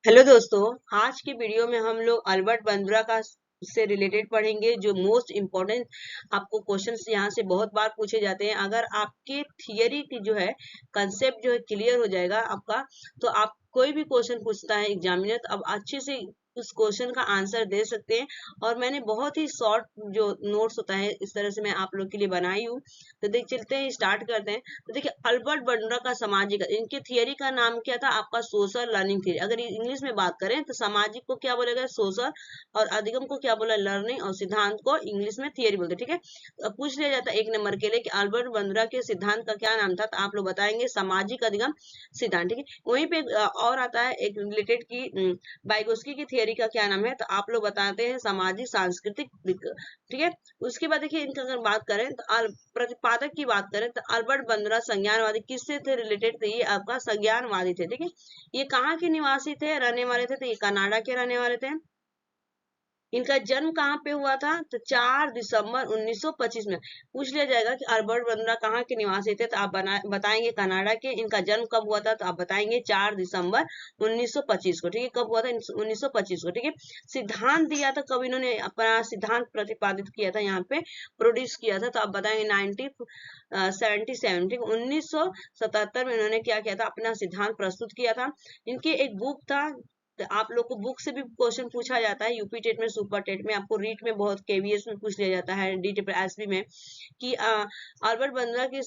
Hello दोस्तों, आज की वीडियो में हम लोग अल्बर्ट बंद्रा का से रिलेटेड पढ़ेंगे। जो मोस्ट इम्पोर्टेंट आपको क्वेश्चंस यहाँ से बहुत बार पूछे जाते हैं। अगर आपके थियरी की जो है कंसेप्ट जो है क्लियर हो जाएगा आपका, तो आप कोई भी क्वेश्चन पूछता है एग्जामिनर तो अब अच्छे से उस क्वेश्चन का आंसर दे सकते हैं। और मैंने बहुत ही शॉर्ट जो नोट्स होता है इस तरह से मैं आप लोग के लिए बनाई हूँ। तो देख चलते हैं, स्टार्ट करते हैं। तो देखिए, अल्बर्ट बंड्रा का सामाजिक, इनके थियरी का नाम क्या था आपका? Social learning theory. अगर इंग्लिश में बात करें तो सामाजिक को क्या बोलेगा? सोशल। और अधिगम को क्या बोला? लर्निंग। और सिद्धांत को इंग्लिश में थियरी बोलते हैं। ठीक है, तो पूछ लिया जाता है 1 नंबर के लिए कि अल्बर्ट बंद्रा के सिद्धांत का क्या नाम था, तो आप लोग बताएंगे सामाजिक अधिगम सिद्धांत। ठीक है, वहीं पे और आता है एक रिलेटेड की बाइगोस्की की थियरी का क्या नाम है, तो आप लोग बताते हैं सामाजिक सांस्कृतिक ठीक है। उसके बाद देखिए, इनका अगर बात करें तो प्रतिपादक की बात करें तो अल्बर्ट बंद्रा संज्ञानवादी किससे थे रिलेटेड थे? ये आपका संज्ञानवादी थे। ठीक है, ये कहाँ के निवासी थे, रहने वाले थे? तो ये कनाडा के रहने वाले थे। इनका जन्म कहाँ पे हुआ था? तो 4 दिसंबर 1925 में। पूछ लिया जाएगा कि अल्बर्ट बंद्रा कहाँ के निवासी थे, तो आप बताएंगे कनाडा के। इनका जन्म कब हुआ था, तो आप बताएंगे 4 दिसंबर 1925 को। ठीक है, कब हुआ था? 1925 को। ठीक है, सिद्धांत दिया था कब इन्होंने अपना सिद्धांत प्रतिपादित किया था, यहाँ पे प्रोड्यूस किया था, तो आप बताएंगे 1977। ठीक है, 1977 में इन्होंने क्या किया था? अपना सिद्धांत प्रस्तुत किया था। इनके एक बुक था, तो आप लोग को बुक से भी क्वेश्चन पूछा जाता है। यूपी टेट में, सुपर टेट में, आपको रीट में, बहुत केवीएस में पूछ लिया जाता है, डी टेट एसबी में, कि अल्बर्ट बंद्रा की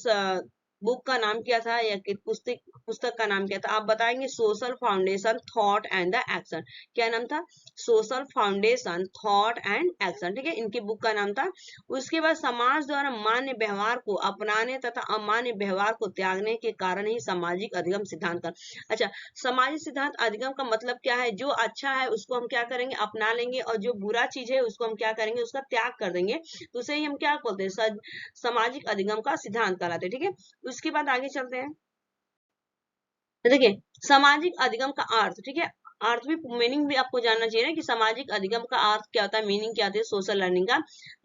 बुक का नाम क्या था, या कि पुस्तक पुस्तक का नाम क्या था? आप बताएंगे social foundation thought and the action. क्या नाम था? Social foundation thought and action. ठीक है, इनकी बुक का नाम था। उसके बाद समाज द्वारा मान्य व्यवहार को अपनाने तथा अमान्य व्यवहार को त्यागने के कारण ही सामाजिक अधिगम सिद्धांत का। अच्छा, सामाजिक सिद्धांत अधिगम का मतलब क्या है? जो अच्छा है उसको हम क्या करेंगे? अपना लेंगे, और जो बुरा चीज है उसको हम क्या करेंगे? उसका त्याग कर देंगे। तो उसे ही हम क्या बोलते हैं? सामाजिक अधिगम का सिद्धांत कहलाते हैं। ठीक है, उसके बाद आगे चलते हैं। तो देखिए, सामाजिक अधिगम का अर्थ। ठीक है, अर्थ भी, मीनिंग भी आपको जानना चाहिए ना कि सामाजिक अधिगम का अर्थ क्या होता है, मीनिंग क्या होती है सोशल लर्निंग का।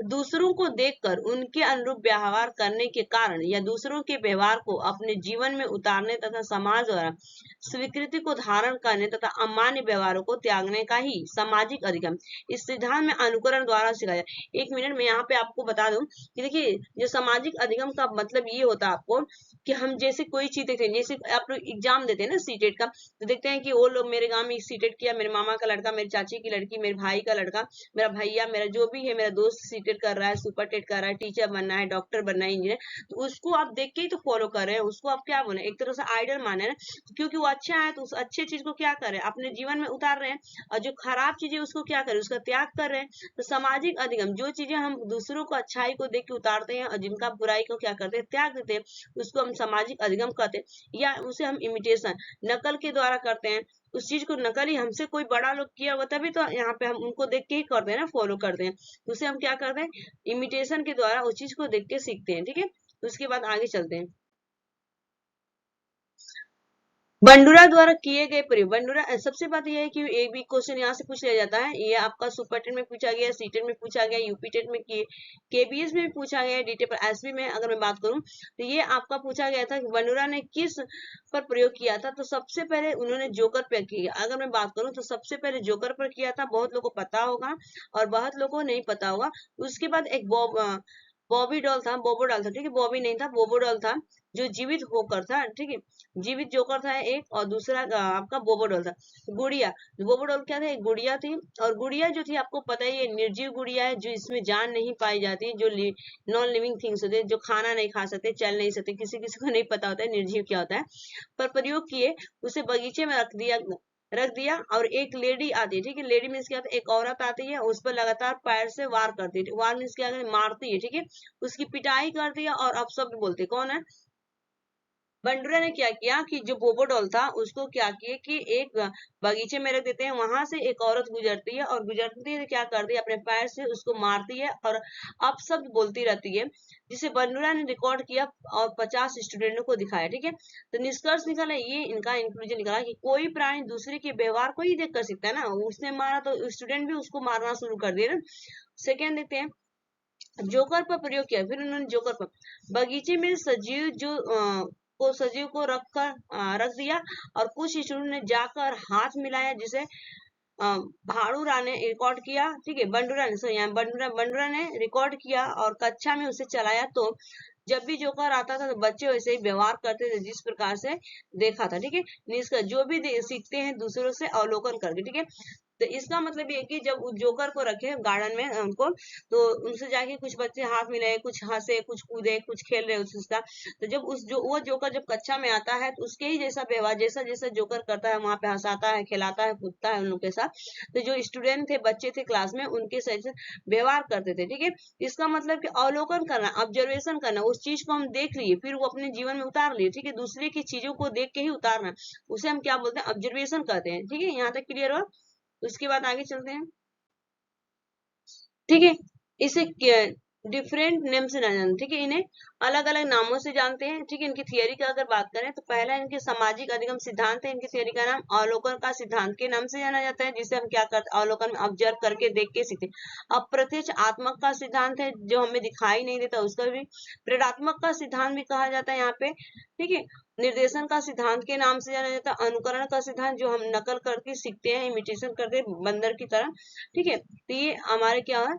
दूसरों को देखकर उनके अनुरूप व्यवहार करने के कारण या दूसरों के व्यवहार को अपने जीवन में उतारने तथा समाज द्वारा स्वीकृति को धारण करने तथा अमान्य व्यवहारों को त्यागने का ही सामाजिक अधिगम इस सिद्धांत में अनुकरण द्वारा सिखाया। 1 मिनट में यहाँ पे आपको बता दूं कि देखिए, जो सामाजिक अधिगम का मतलब ये होता है आपको कि हम जैसे कोई चीज देखते हैं, जैसे आप लोग एग्जाम देते हैं ना सीटेट का, तो देखते हैं कि वो लोग मेरे गांव में सीटेट किया, मेरे मामा का लड़का, मेरी चाची की लड़की, मेरे भाई का लड़का, मेरा भैया, मेरा जो भी है, मेरा दोस्त सीटेट कर रहा है, सुपर टेट कर रहा है, टीचर बनना है, डॉक्टर बनना है, इंजीनियर, तो उसको आप देख के ही तो फॉलो कर रहे हैं। उसको आप क्या बोले, एक तरह से आइडल माने ना, क्योंकि वो अच्छा है तो उस अच्छे चीज को क्या कर रहे हैं? अपने जीवन में उतार रहे हैं। और जो खराब चीज है उसको क्या करें? उसका त्याग कर रहे हैं। तो सामाजिक अधिगम, जो चीजें हम दूसरों को अच्छाई को देख के उतारते हैं और जिनका बुराई को क्या करते हैं? त्याग देते हैं, उसको हम सामाजिक अधिगम कहते हैं। या उसे हम इमिटेशन, नकल के द्वारा करते हैं। उस चीज को नकल ही हमसे कोई बड़ा लोग किया हुआ तभी तो यहाँ पे हम उनको देख के ही करते हैं ना, फॉलो करते हैं। उसे हम क्या करते हैं? इमिटेशन के द्वारा उस चीज को देख के सीखते हैं। ठीक है, उसके बाद आगे चलते हैं। बंडूरा द्वारा किए गए प्रयोग। बंडूरा, सबसे बात यह है कि एक भी क्वेश्चन यहाँ से पूछ लिया जाता है। ये आपका सुपर टेट में पूछा गया, सीटेट में पूछा गया, यूपी टेट में, केबीएस में भी पूछा गया, डीटेट पर एसबी में अगर मैं बात करूं तो ये आपका पूछा गया था कि बंडूरा ने किस पर प्रयोग किया था। तो सबसे पहले उन्होंने जोकर पे किया। अगर मैं बात करूं तो सबसे पहले जोकर पर किया था, बहुत लोगों को पता होगा और बहुत लोगों को नहीं पता होगा। उसके बाद एक बॉबी डॉल था, बोबो डॉल था। ठीक है, बॉबी नहीं था, बोबो डॉल था, जो जीवित होकर था। ठीक है, जीवित जोकर था एक, और दूसरा आपका बोबो डॉल था। गुड़िया, बोबो डॉल क्या था? एक गुड़िया थी। और गुड़िया जो थी आपको पता ही है, निर्जीव गुड़िया है, जो इसमें जान नहीं पाई जाती, जो नॉन लिविंग थिंग्स होते हैं, जो खाना नहीं खा सकते, चल नहीं सकते, किसी किसी को नहीं पता होता है निर्जीव क्या होता है। पर प्रयोग किए, उसे बगीचे में रख दिया और एक लेडी आती है। ठीक है, लेडी मीन्स क्या होता है? एक औरत आती है, उस पर लगातार पैर से वार करती है। वार मीन्स क्या? मारती है। ठीक है, उसकी पिटाई करती है और अपशब्द बोलती है। कौन है? बंडूरा ने क्या किया कि जो बोबो डॉल था उसको क्या किए कि एक बगीचे में रख देते हैं। वहां से एक औरत गुजरती है और गुजरती है क्या करती है? अपने पैर से उसको मारती है और अपशब्द बोलती रहती है, जिसे बंडूरा ने रिकॉर्ड किया और 50 स्टूडेंटों को दिखाया। ठीक है, तो निष्कर्ष निकला, ये इनका इंक्लूजन निकला कि कोई प्राणी दूसरे के व्यवहार को ही देख कर सीखता है ना। उसने मारा तो स्टूडेंट भी उसको मारना शुरू कर दिया ना। सेकेंड देखते हैं, जोकर पर प्रयोग किया। फिर उन्होंने जोकर पर, बगीचे में सजीव जो को सजीव को रख दिया, और कुछ स्टूडेंट ने जाकर हाथ मिलाया, जिसे भाड़ूरा ने रिकॉर्ड किया, ठीक है, बंडूरा ने, यहाँ बंडूरा ने रिकॉर्ड किया और कक्षा में उसे चलाया। तो जब भी जोकर आता था तो बच्चे वैसे ही व्यवहार करते थे जिस प्रकार से देखा था, ठीक है। निष्कर्ष, जो भी सीखते हैं दूसरों से अवलोकन करके, ठीक है। तो इसका मतलब ये कि जब उस जोकर को रखे गार्डन में उनको, तो उनसे जाके कुछ बच्चे हाथ मिलाए, कुछ हंसे, कुछ कूदे, कुछ खेल रहे उसका। तो जब वो जोकर जब कक्षा में आता है तो उसके ही जैसा व्यवहार, जैसा जैसा जोकर करता है वहां पे हंसाता है, खिलाता है, कूदता है उन लोग के साथ। तो जो स्टूडेंट थे, बच्चे थे क्लास में, उनके साथ व्यवहार करते थे, ठीक है। इसका मतलब कि अवलोकन करना, ऑब्जर्वेशन करना, उस चीज को हम देख लिए फिर वो अपने जीवन में उतार लिए, ठीक है। दूसरे की चीजों को देख के ही उतारना, उसे हम क्या बोलते हैं, ऑब्जर्वेशन कहते हैं, ठीक है। यहाँ तक क्लियर हो? उसके बाद आगे चलते हैं, ठीक है। इसे डिफरेंट नेम से जाना, ठीक है, इन्हें अलग अलग नामों से जानते हैं, ठीक है। इनकी थियरी का अगर बात करें तो पहला इनके सामाजिक अधिगम सिद्धांत है, इनकी थियरी का नाम अवलोकन का सिद्धांत के नाम से जाना जाता है, जिसे हम क्या करते हैं, अवलोकन में ऑब्जर्व करके देख के सीखते हैं। अप्रत्यक्ष आत्मक का सिद्धांत है, जो हमें दिखाई नहीं देता, उसका भी प्रेरणात्मक का सिद्धांत भी कहा जाता है यहाँ पे, ठीक है। निर्देशन का सिद्धांत के नाम से जाना जाता है। अनुकरण का सिद्धांत, जो हम नकल करके सीखते हैं, इमिटेशन करते हैं बंदर की तरह, ठीक है। तो ये हमारे क्या है,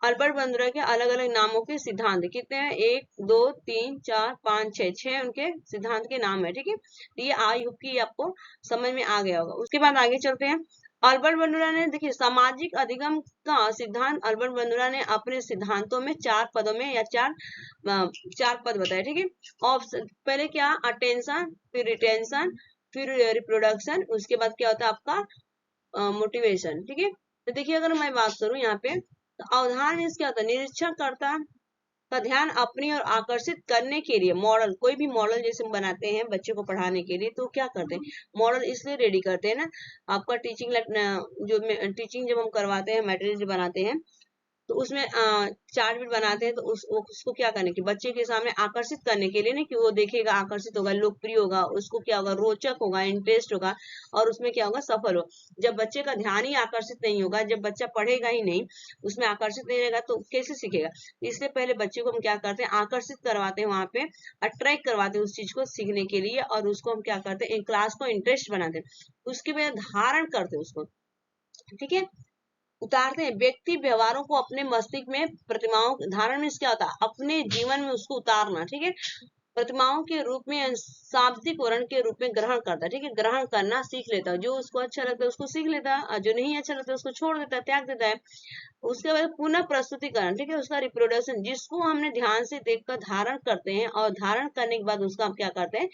अल्बर्ट बंदूरा के अलग अलग नामों के सिद्धांत कितने हैं, 1 2 3 4 5 6, 6 उनके सिद्धांत के नाम है, ठीक है। तो ये आई होप कि आपको समझ में आ गया होगा। उसके बाद आगे चलते हैं। अल्बर्ट बंदूरा ने, देखिए, सामाजिक अधिगम का सिद्धांत अल्बर्ट बंदूरा ने अपने सिद्धांतों में 4 पदों में या 4 पद बताए, ठीक है। ऑप्शन, पहले क्या, अटेंशन, फिर रिटेंशन, फिर रिप्रोडक्शन, उसके बाद क्या होता है आपका मोटिवेशन, ठीक है। तो देखिए, अगर मैं बात करूं यहाँ पे, तो अवधान मीन्स क्या होता है, निरीक्षण करता का ध्यान अपनी और आकर्षित करने के लिए। मॉडल, कोई भी मॉडल जैसे हम बनाते हैं बच्चे को पढ़ाने के लिए, तो क्या करते हैं, मॉडल इसलिए रेडी करते हैं ना, आपका टीचिंग जो टीचिंग जब हम करवाते हैं, मटेरियल बनाते हैं, तो उसमें चार्ट भी बनाते हैं, तो उसको क्या करने की, बच्चे के सामने आकर्षित करने के लिए, नहीं कि वो देखेगा, आकर्षित होगा, लोकप्रिय होगा, उसको क्या होगा, रोचक होगा, इंटरेस्ट होगा, और उसमें क्या होगा, सफल हो। जब बच्चे का ध्यान ही आकर्षित नहीं होगा, जब बच्चा पढ़ेगा ही नहीं, उसमें आकर्षित नहीं रहेगा, तो कैसे सीखेगा। इसलिए पहले बच्चे को हम क्या करते हैं, आकर्षित करवाते हैं, वहां पे अट्रैक्ट करवाते हैं उस चीज को सीखने के लिए, और उसको हम क्या करते हैं, क्लास को इंटरेस्ट बनाते हैं, उसके बाद धारण करते हैं उसको, ठीक है, उतारते हैं। व्यक्ति व्यवहारों को अपने मस्तिष्क में प्रतिमाओं, धारण में क्या होता है, अपने जीवन में उसको उतारना, ठीक है। प्रतिमाओं के रूप में, शाब्दिक वर्ण के रूप में ग्रहण करता है, ठीक है। ग्रहण करना सीख लेता है, जो उसको अच्छा लगता है उसको सीख लेता है, और जो नहीं अच्छा लगता है उसको छोड़ देता है, त्याग देता है। उसके बाद पुनः प्रस्तुतिकरण, ठीक है, उसका रिप्रोडक्शन, जिसको हमने ध्यान से देखकर धारण करते हैं, और धारण करने के बाद उसका हम क्या करते हैं,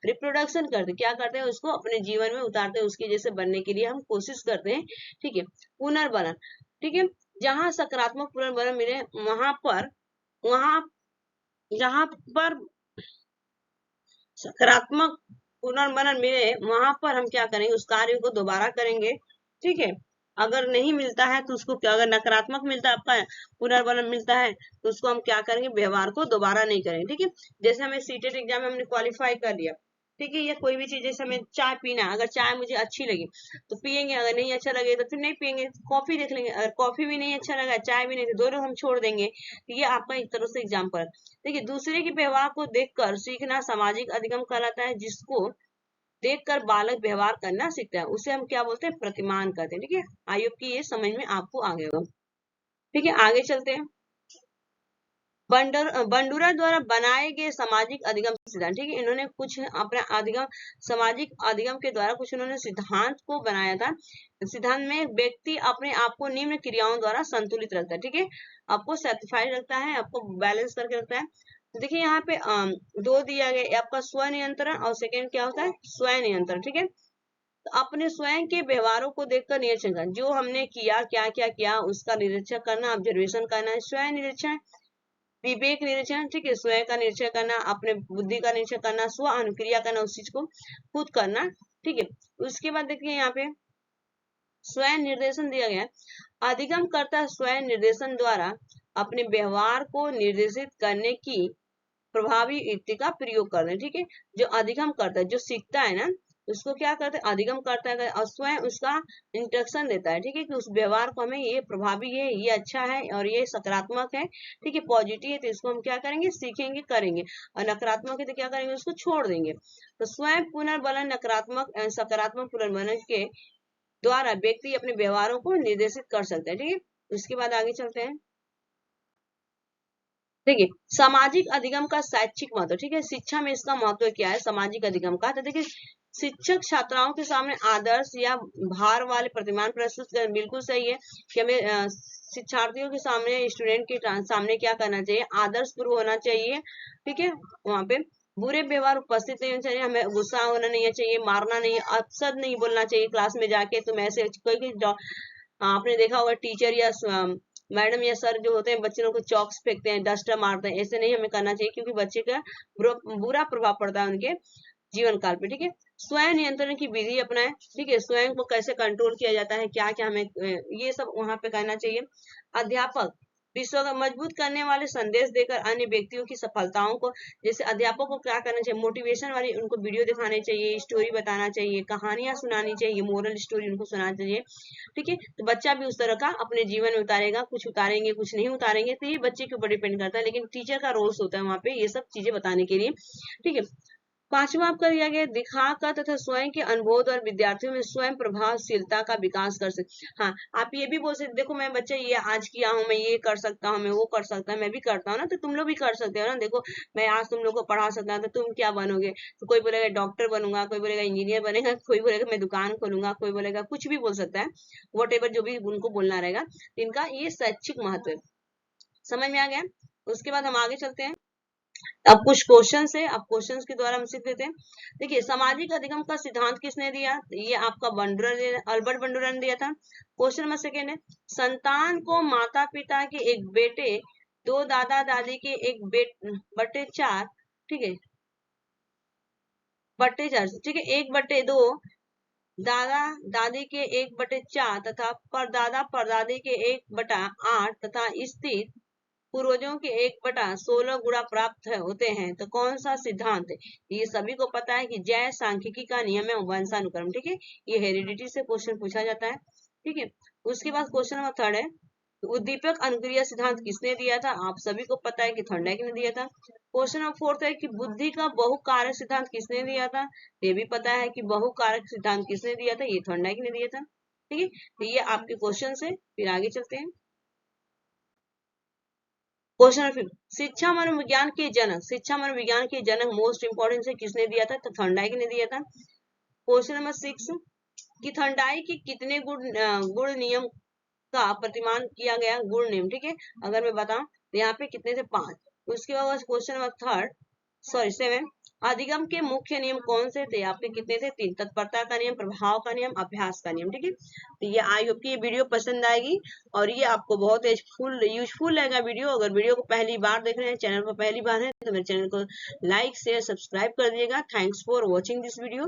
रिप्रोडक्शन करते हैं, क्या करते हैं, उसको अपने जीवन में उतारते हैं, उसके जैसे बनने के लिए हम कोशिश करते हैं, ठीक है। पुनर्बलन, ठीक है, जहां सकारात्मक पुनर्बलन मिले, वहां जहां पर सकारात्मक पुनर्बलन मिले, वहां पर हम क्या करेंगे, उस कार्य को दोबारा करेंगे, ठीक है। अगर नहीं मिलता है तो उसको क्या, अगर नकारात्मक मिलता है, आपका पुनर्बलन मिलता है, तो उसको हम क्या करेंगे, व्यवहार को दोबारा नहीं करेंगे, ठीक है। जैसे हमें सीटेट एग्जाम में हमने क्वालिफाई कर लिया, ठीक है, या कोई भी चीज, जैसे हमें चाय पीना है, अगर चाय मुझे अच्छी लगी तो पियेंगे, अगर नहीं अच्छा लगे तो फिर नहीं पियेंगे। कॉफी देख लेंगे, अगर कॉफी भी नहीं अच्छा लगा, चाय भी नहीं, तो दोनों हम छोड़ देंगे। तो ये आपका एक तरह से एग्जाम्पल है। देखिए, दूसरे के व्यवहार को देखकर सीखना सामाजिक अधिगम कहलाता है, जिसको देखकर बालक व्यवहार करना सीखता है, उसे हम क्या बोलते हैं, प्रतिमान कहते हैं, ठीक है। आई होप की ये समझ में आपको आ गया होगा, ठीक है। आगे चलते हैं। बंडूरा द्वारा बनाए गए सामाजिक अधिगम सिद्धांत, ठीक है, इन्होंने कुछ अपना अधिगम, सामाजिक अधिगम के द्वारा कुछ इन्होंने सिद्धांत को बनाया था। सिद्धांत में व्यक्ति अपने आप को निम्न क्रियाओं द्वारा संतुलित रखता है, ठीक है, आपको सेटिस्फाइड रखता है, आपको बैलेंस करके रखता है। तो देखिए, यहाँ पे 2 दिया गया, आपका स्व नियंत्रण, और सेकेंड क्या होता है, स्वयं नियंत्रण, ठीक है। तो अपने स्वयं के व्यवहारों को देखकर निरीक्षण करना, जो हमने किया, क्या क्या किया, उसका निरीक्षण करना, ऑब्जर्वेशन करना है, स्वयं निरीक्षण। विवेक निरीक्षण, ठीक है, स्वयं का निरीक्षण करना, अपने बुद्धि का निरीक्षण करना, स्व अनुक्रिया करना, उस चीज को खुद करना, ठीक है। उसके बाद देखिए, यहाँ पे स्वयं निर्देशन दिया गया, अधिगम करता स्वयं निर्देशन द्वारा अपने व्यवहार को निर्देशित करने की प्रभावी युक्ति का प्रयोग करते हैं, ठीक है। जो अधिगम करता है, जो सीखता है ना, उसको क्या करते हैं, अधिगम करता है और स्वयं उसका इंस्ट्रक्शन देता है, ठीक है, कि उस व्यवहार को हमें ये प्रभावी है, ये अच्छा है और ये सकारात्मक है, ठीक है, पॉजिटिव है तो इसको हम क्या करेंगे, सीखेंगे, करेंगे, और नकारात्मक है तो क्या करेंगे, उसको छोड़ देंगे। तो स्वयं पुनर्बलन नकारात्मक सकारात्मक पुनर्बलन के द्वारा व्यक्ति अपने व्यवहारों को निर्देशित कर सकता है, ठीक है। उसके बाद आगे चलते हैं। देखिए सामाजिक अधिगम का शैक्षिक महत्व, ठीक है, शिक्षा में इसका महत्व क्या है सामाजिक अधिगम का, तो देखिए शिक्षक छात्राओं के सामने आदर्श या भार वाले प्रतिमान प्रस्तुत कर, बिल्कुल सही है कि हमें शिक्षार्थियों के सामने, स्टूडेंट के सामने क्या करना चाहिए, आदर्श पूर्व होना चाहिए, ठीक है, वहां पे बुरे व्यवहार उपस्थित नहीं होना चाहिए, हमें गुस्सा होना नहीं चाहिए, मारना नहीं, अपशब्द नहीं बोलना चाहिए क्लास में जाके, तुम ऐसे कोई आपने देखा होगा टीचर या मैडम या सर जो होते हैं बच्चे लोग को चॉक्स फेंकते हैं, डस्टर मारते हैं, ऐसे नहीं हमें करना चाहिए क्योंकि बच्चे का बुरा प्रभाव पड़ता है उनके जीवन काल पे, ठीक है। स्वयं नियंत्रण की विधि अपनाएं, ठीक है, स्वयं को कैसे कंट्रोल किया जाता है, क्या क्या हमें ये सब वहां पे कहना चाहिए। अध्यापक विश्व को मजबूत करने वाले संदेश देकर अन्य व्यक्तियों की सफलताओं को, जैसे अध्यापक को क्या करना चाहिए, मोटिवेशन वाली उनको वीडियो दिखाने चाहिए, स्टोरी बताना चाहिए, कहानियां सुनानी चाहिए, मोरल स्टोरी उनको सुनाना चाहिए, ठीक है। तो बच्चा भी उस तरह का अपने जीवन में उतारेगा, कुछ उतारेंगे कुछ नहीं उतारेंगे, तो ये बच्चे के ऊपर डिपेंड करता है, लेकिन टीचर का रोल्स होता है वहां पे ये सब चीजें बताने के लिए, ठीक है। पांचवा आपका दिया गया दिखाकर तथा स्वयं के अनुभव और विद्यार्थियों में स्वयं प्रभावशीलता का विकास कर सकते। हाँ, आप ये भी बोल सकते, देखो मैं बच्चा ये आज किया हूँ, मैं ये कर सकता हूँ, मैं वो कर सकता हूँ, मैं भी करता हूँ ना, तो तुम लोग भी कर सकते हो ना, देखो मैं आज तुम लोग को पढ़ा सकता हूँ, तो तुम क्या बनोगे, तो कोई बोलेगा डॉक्टर बनूंगा, कोई बोलेगा इंजीनियर बनेगा, कोई बोलेगा मैं दुकान खोलूंगा, कोई बोलेगा कुछ भी बोल सकता है, वट एवर जो भी उनको बोलना रहेगा, इनका ये शैक्षिक महत्व है। समझ में आ गया। उसके बाद हम आगे चलते हैं। अब कुछ क्वेश्चन है, अब क्वेश्चन के द्वारा हम सीख लेते हैं। देखिए सामाजिक अधिगम का सिद्धांत किसने दिया, ये आपका अल्बर्ट बंडुरा ने दिया था। क्वेश्चन नंबर सेकेंड है, संतान को माता पिता के एक बेटे, दो दादा दादी के एक बटे चार, ठीक है, बटे चार, ठीक है, एक बटे दो दादा दादी के एक बटे चार तथा परदादा परदादी के एक बटा आठ तथा स्थित पूर्वजों के 1/16 गुणा प्राप्त होते हैं, तो कौन सा सिद्धांत है, ये सभी को पता है कि जय सांख्यिकी का नियम है वंशानुक्रम, ठीक है, ये हेरिडिटी से क्वेश्चन पूछा जाता है, ठीक है। उसके बाद क्वेश्चन नंबर थर्ड है, उद्दीपक अनुक्रिया सिद्धांत किसने दिया था, आप सभी को पता है कि थॉर्नडाइक ने दिया था। क्वेश्चन नंबर फोर्थ है कि बुद्धि का बहुकारक सिद्धांत किसने दिया था, ये भी पता है कि बहुकारक सिद्धांत किसने दिया था, ये थॉर्नडाइक ने दिया था, ठीक है। तो ये आपके क्वेश्चन है, फिर आगे चलते हैं। क्वेश्चन नंबर 5, शिक्षा मनोविज्ञान के जनक, शिक्षा मनोविज्ञान के जनक मोस्ट इंपोर्टेंट से किसने दिया था, तो थॉर्नडाइक ने दिया था। क्वेश्चन नंबर 6 कि थॉर्नडाइक के कितने गुण नियम का प्रतिमान किया गया, गुण नियम, ठीक है, अगर मैं बताऊं तो यहाँ पे कितने थे, 5। उसके बाद क्वेश्चन नंबर 7, अधिगम के मुख्य नियम कौन से थे, आपके कितने थे, 3, तत्परता का नियम, प्रभाव का नियम, अभ्यास का नियम, ठीक है। तो ये आई होप की ये वीडियो पसंद आएगी और ये आपको बहुत यूजफुल लगेगा वीडियो। अगर वीडियो को पहली बार देख रहे हैं, चैनल पर पहली बार है, तो मेरे चैनल को लाइक शेयर सब्सक्राइब कर दीजिएगा। Thanks for watching this video.